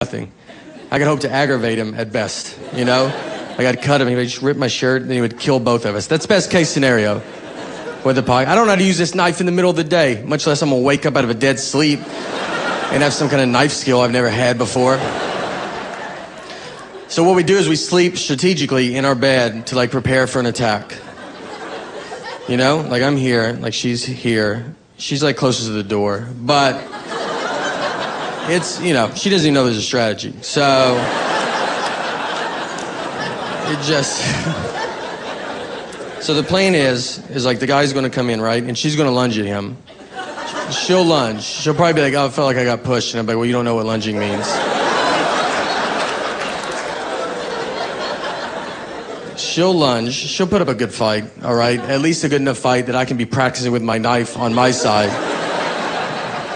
nothing. I could hope to aggravate him at best, you know? Like I'd cut him, he would just rip my shirt, and he would kill both of us. That's best case scenario with the podcast. I don't know how to use this knife in the middle of the day, much less I'm gonna wake up out of a dead sleep and have some kind of knife skill I've never had before. So what we do is we sleep strategically in our bed to like prepare for an attack. You know, like I'm here, like she's here. She's like closest to the door, but it's, you know, she doesn't even know there's a strategy. So it just, so the plan is like the guy's gonna come in, right? And she's gonna lunge at him. She'll lunge. She'll probably be like, oh, I felt like I got pushed. And I'm like, well, you don't know what lunging means. She'll lunge. She'll put up a good fight, all right? At least a good enough fight that I can be practicing with my knife on my side.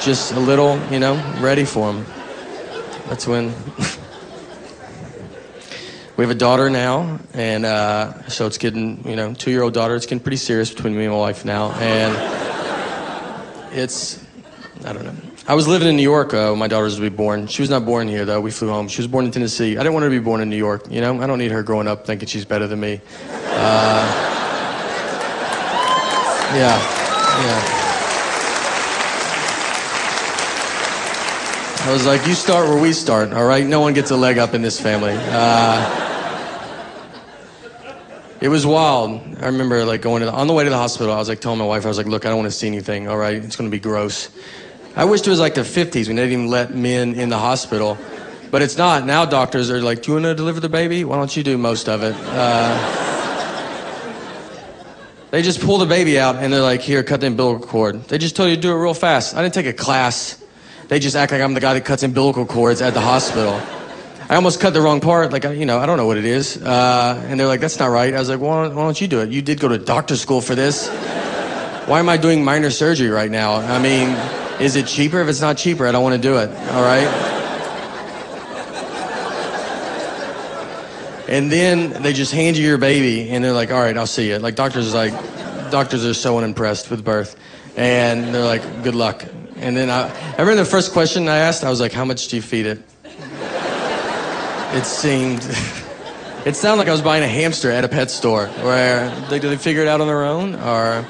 Just a little, you know, ready for him. That's when... We have a daughter now, and so it's getting, you know, 2-year-old daughter. It's getting pretty serious between me and my wife now, and it's, I don't know. I was living in New York when my daughter was to be born. She was not born here, though. We flew home. She was born in Tennessee. I didn't want her to be born in New York, you know? I don't need her growing up thinking she's better than me. Yeah. I was like, you start where we start, all right? No one gets a leg up in this family. It was wild. I remember like going on the way to the hospital, I was like telling my wife, I was like, look, I don't want to see anything, all right? It's going to be gross. I wished it was like the 50s when they didn't even let men in the hospital. But it's not. Now doctors are like, do you want to deliver the baby? Why don't you do most of it? They just pull the baby out and they're like, here, cut the umbilical cord. They just told you to do it real fast. I didn't take a class. They just act like I'm the guy that cuts umbilical cords at the hospital. I almost cut the wrong part. Like, you know, I don't know what it is. And they're like, that's not right. I was like, well, why don't you do it? You did go to doctor school for this. Why am I doing minor surgery right now? I mean, is it cheaper? If it's not cheaper, I don't want to do it. All right? And then they just hand you your baby, and they're like, all right, I'll see you. Like, doctors are so unimpressed with birth. And they're like, good luck. And then I remember the first question I asked, I was like, how much do you feed it? It sounded like I was buying a hamster at a pet store, where do they figure it out on their own? Or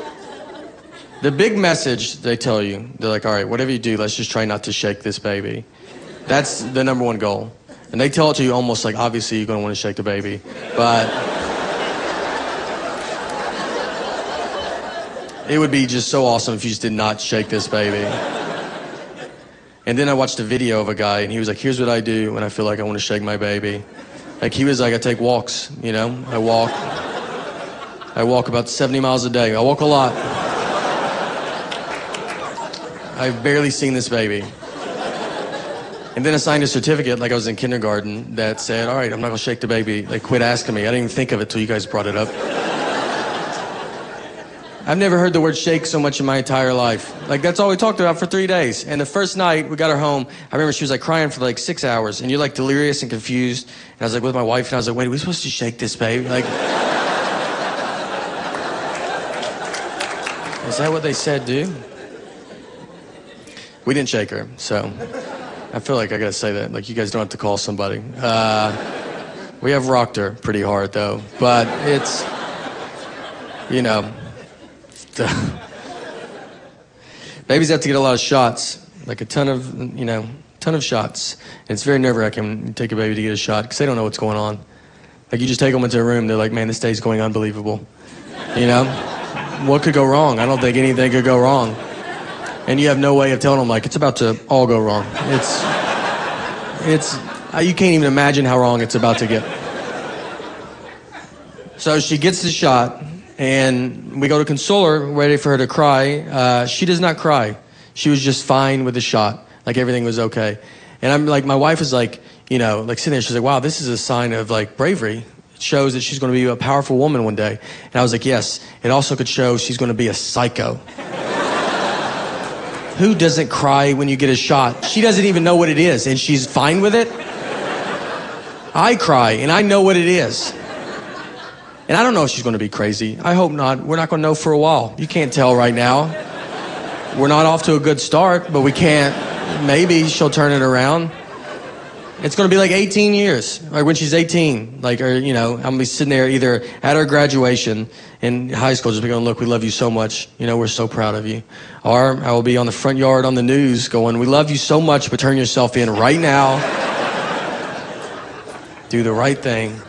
the big message they tell you, they're like, all right, whatever you do, let's just try not to shake this baby. That's the number one goal. And they tell it to you almost like, obviously you're gonna want to shake the baby, but it would be just so awesome if you just did not shake this baby. And then I watched a video of a guy, and he was like, here's what I do when I feel like I want to shake my baby. Like, he was like, I take walks, you know? I walk about 70 miles a day. I walk a lot. I've barely seen this baby. And then I signed a certificate like I was in kindergarten that said, all right, I'm not going to shake the baby. Like, quit asking me. I didn't even think of it till you guys brought it up. I've never heard the word shake so much in my entire life. Like, that's all we talked about for 3 days. And the first night we got her home, I remember she was like crying for like 6 hours, and you're like delirious and confused. And I was like with my wife, and I was like, wait, are we supposed to shake this baby? Like, is that what they said, dude? We didn't shake her, so I feel like I gotta say that. Like, you guys don't have to call somebody. We have rocked her pretty hard though, but it's, you know, babies have to get a lot of shots, like a ton of shots. And it's very nerve-wracking when you take a baby to get a shot, because they don't know what's going on. Like, you just take them into a room, they're like, man, this day's going unbelievable. You know? What could go wrong? I don't think anything could go wrong. And you have no way of telling them, like, it's about to all go wrong. You can't even imagine how wrong it's about to get. So she gets the shot, and we go to console her, ready for her to cry. She does not cry. She was just fine with the shot. Like, everything was okay. And I'm like, my wife is like, you know, like sitting there, she's like, wow, this is a sign of like bravery. It shows that she's going to be a powerful woman one day. And I was like, yes, it also could show she's going to be a psycho. Who doesn't cry when you get a shot? She doesn't even know what it is, and she's fine with it. I cry, and I know what it is. And I don't know if she's going to be crazy. I hope not. We're not going to know for a while. You can't tell right now. We're not off to a good start, but we can't. Maybe she'll turn it around. It's going to be like 18 years, like when she's 18, like, or, you know, I'm going to be sitting there either at her graduation in high school, just be going, look, we love you so much. You know, we're so proud of you. Or I will be on the front yard on the news going, we love you so much, but turn yourself in right now. Do the right thing.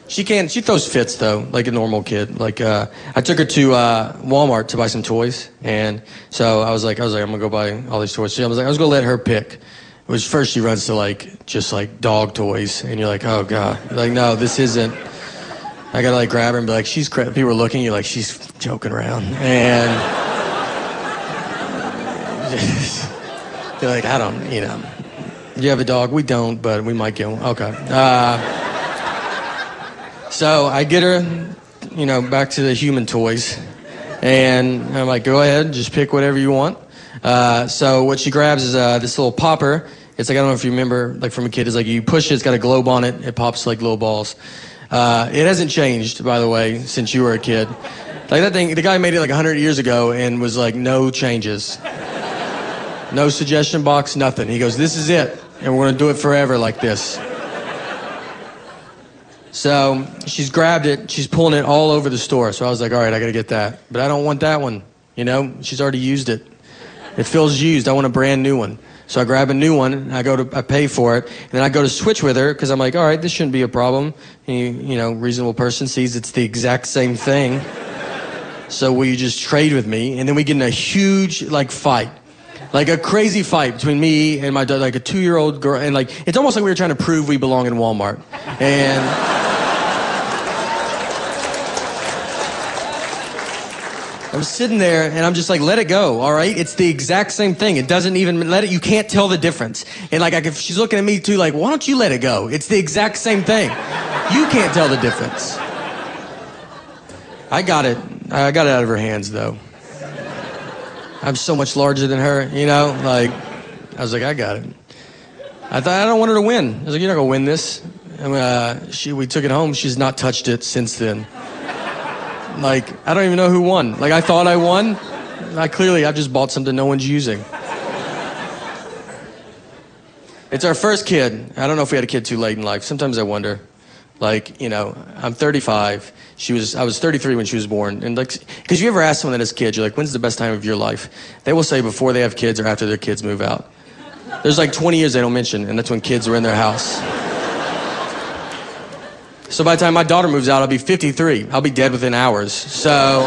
She throws fits though, like a normal kid. Like, I took her to Walmart to buy some toys. And so I was like, I'm going to go buy all these toys. So I was going to let her pick. Which first she runs to like, just like dog toys. And you're like, oh God. You're like, no, this isn't. I got to like grab her and be like, people are looking, you're like, she's joking around. And you're like, I don't, you know. You have a dog? We don't, but we might get one. Okay. So I get her, you know, back to the human toys. And I'm like, go ahead, just pick whatever you want. So what she grabs is this little popper. It's like, I don't know if you remember, like from a kid, it's like you push it, it's got a globe on it, it pops like little balls. It hasn't changed, by the way, since you were a kid. Like that thing, the guy made it like 100 years ago and was like, no changes. No suggestion box, nothing. He goes, this is it, and we're gonna do it forever like this. So she's grabbed it, she's pulling it all over the store. So I was like, all right, I gotta get that. But I don't want that one, you know? She's already used it. It feels used, I want a brand new one. So I grab a new one, I pay for it, and then I go to switch with her, because I'm like, all right, this shouldn't be a problem. And you know, reasonable person sees it's the exact same thing. So will you just trade with me? And then we get in a huge, like, fight. Like a crazy fight between me and my daughter, like a 2-year-old girl. And like, it's almost like we were trying to prove we belong in Walmart. And I'm sitting there and I'm just like, let it go, all right? It's the exact same thing. It doesn't even let it, you can't tell the difference. And like, if she's looking at me too, like, why don't you let it go? It's the exact same thing. You can't tell the difference. I got it out of her hands though. I'm so much larger than her, you know? Like, I was like, I got it. I thought, I don't want her to win. I was like, you're not gonna win this. And we took it home. She's not touched it since then. Like, I don't even know who won. Like, I thought I won. I've just bought something no one's using. It's our first kid. I don't know if we had a kid too late in life. Sometimes I wonder. Like, you know, I'm 35. I was 33 when she was born. And like, because you ever ask someone that has kids, you're like, when's the best time of your life? They will say before they have kids or after their kids move out. There's like 20 years they don't mention, and that's when kids are in their house. So by the time my daughter moves out, I'll be 53. I'll be dead within hours. So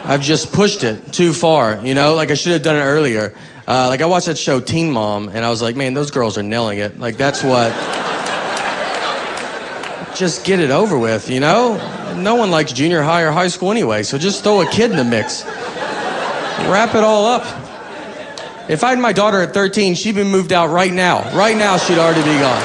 I've just pushed it too far, you know? Like, I should have done it earlier. Like, I watched that show Teen Mom, and I was like, man, those girls are nailing it. Like, that's what... Just get it over with, you know? No one likes junior high or high school anyway, so just throw a kid in the mix. Wrap it all up. If I had my daughter at 13, she'd been moved out right now. Right now, she'd already be gone.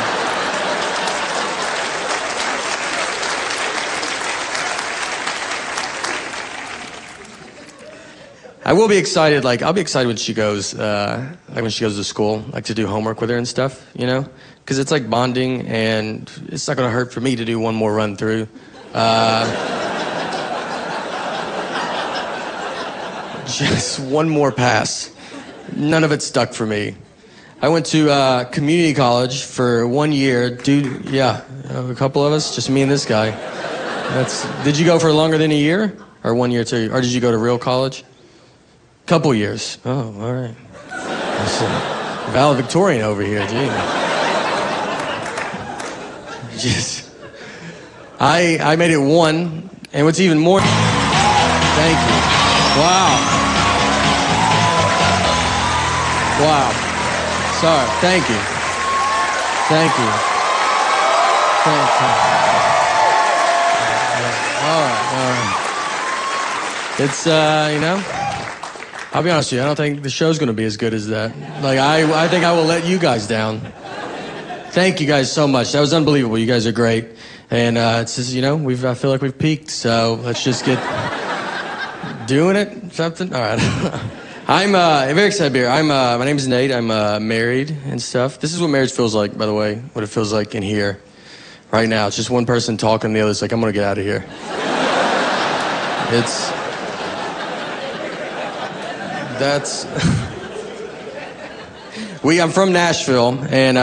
I will be excited, like, I'll be excited when she goes, when she goes to school, like to do homework with her and stuff, you know? Because it's like bonding, and it's not gonna hurt for me to do one more run through. Just one more pass. None of it stuck for me. I went to community college for 1 year. Dude, yeah, a couple of us, just me and this guy. Did you go for longer than a year? Or 1 year too? Or did you go to real college? Couple years. Oh, all right. Valedictorian over here, gee. Just, I made it 1, and what's even more... Thank you. Wow. Wow. Sorry, thank you. Thank you. Thank you. All right. It's, you know... I'll be honest with you, I don't think the show's gonna be as good as that. Like, I think I will let you guys down. Thank you guys so much. That was unbelievable. You guys are great. And it's just, you know, I feel like we've peaked, so let's just get doing it, something. All right. I'm very excited to be here. My name is Nate. I'm married and stuff. This is what marriage feels like, by the way, what it feels like in here right now. It's just one person talking, the other's like, I'm gonna get out of here. I'm from Nashville, and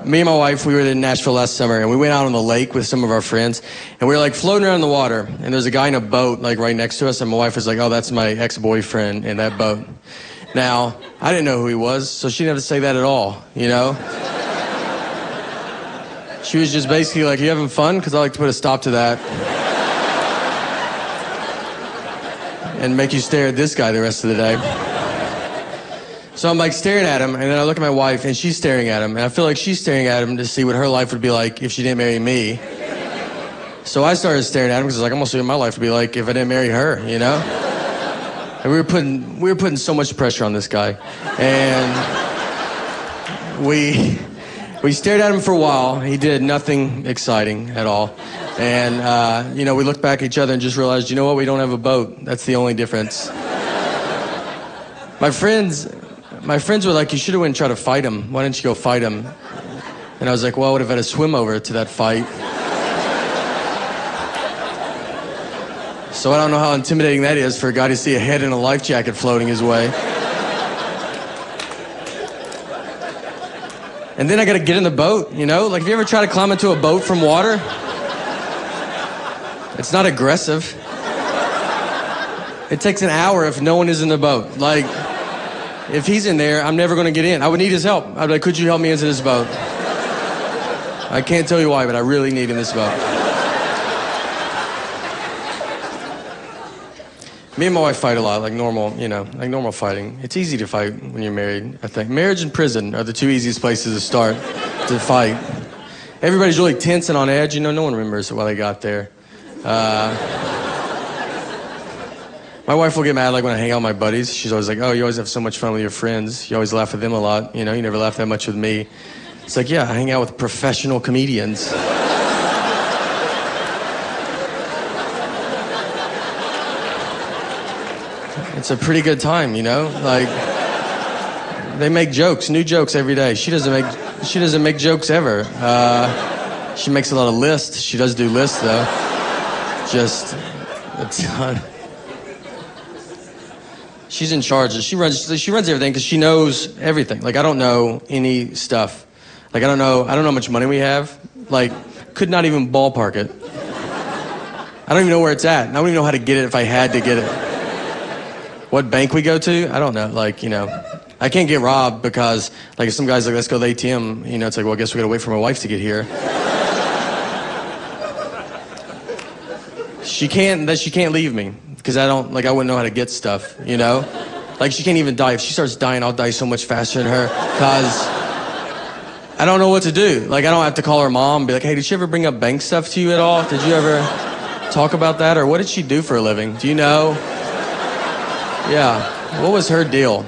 me and my wife, we were in Nashville last summer, and we went out on the lake with some of our friends, and we were like floating around in the water, and there's a guy in a boat like right next to us, and my wife was like, oh, that's my ex-boyfriend in that boat. Now, I didn't know who he was, so she didn't have to say that at all, you know? She was just basically like, you having fun? Because I like to put a stop to that. And make you stare at this guy the rest of the day. So I'm like staring at him, and then I look at my wife, and she's staring at him, and I feel like she's staring at him to see what her life would be like if she didn't marry me. So I started staring at him because I was like, I'm gonna see what my life would be like if I didn't marry her, you know? And we were putting so much pressure on this guy, and we stared at him for a while. He did nothing exciting at all, and we looked back at each other and just realized, you know what? We don't have a boat. That's the only difference. My friends were like, you should have went and tried to fight him. Why didn't you go fight him? And I was like, well, I would have had to swim over to that fight. So I don't know how intimidating that is for a guy to see a head in a life jacket floating his way. And then I got to get in the boat, you know? Like, have you ever tried to climb into a boat from water? It's not aggressive. It takes an hour if no one is in the boat. Like, if he's in there, I'm never going to get in. I would need his help. I'd be like, could you help me into this boat? I can't tell you why, but I really need in this boat. Me and my wife fight a lot, like normal fighting. It's easy to fight when you're married, I think. Marriage and prison are the two easiest places to start to fight. Everybody's really tense and on edge. You know, no one remembers why they got there. My wife will get mad like when I hang out with my buddies. She's always like, oh, you always have so much fun with your friends. You always laugh with them a lot. You know, you never laugh that much with me. It's like, yeah, I hang out with professional comedians. It's a pretty good time, you know? Like, they make jokes, new jokes every day. She doesn't make jokes ever. She makes a lot of lists. She does do lists, though. Just a ton. She's in charge. She runs everything because she knows everything. Like, I don't know any stuff. Like, I don't know how much money we have. Like, could not even ballpark it. I don't even know where it's at. And I don't even know how to get it if I had to get it. What bank we go to? I don't know. Like, you know, I can't get robbed because, like, if some guy's like, let's go to the ATM, you know, it's like, well, I guess we gotta wait for my wife to get here. She can't leave me. Because I wouldn't know how to get stuff, you know? Like, she can't even die. If she starts dying, I'll die so much faster than her, because I don't know what to do. Like, I don't have to call her mom and be like, hey, did she ever bring up bank stuff to you at all? Did you ever talk about that? Or what did she do for a living? Do you know? Yeah. What was her deal?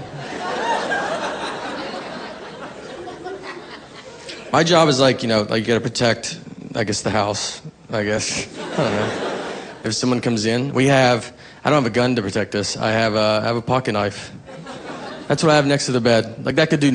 My job is like, you know, like you gotta protect, I guess, the house, I guess. I don't know. If someone comes in, I don't have a gun to protect us. I have a pocket knife. That's what I have next to the bed. Like, that could do nothing.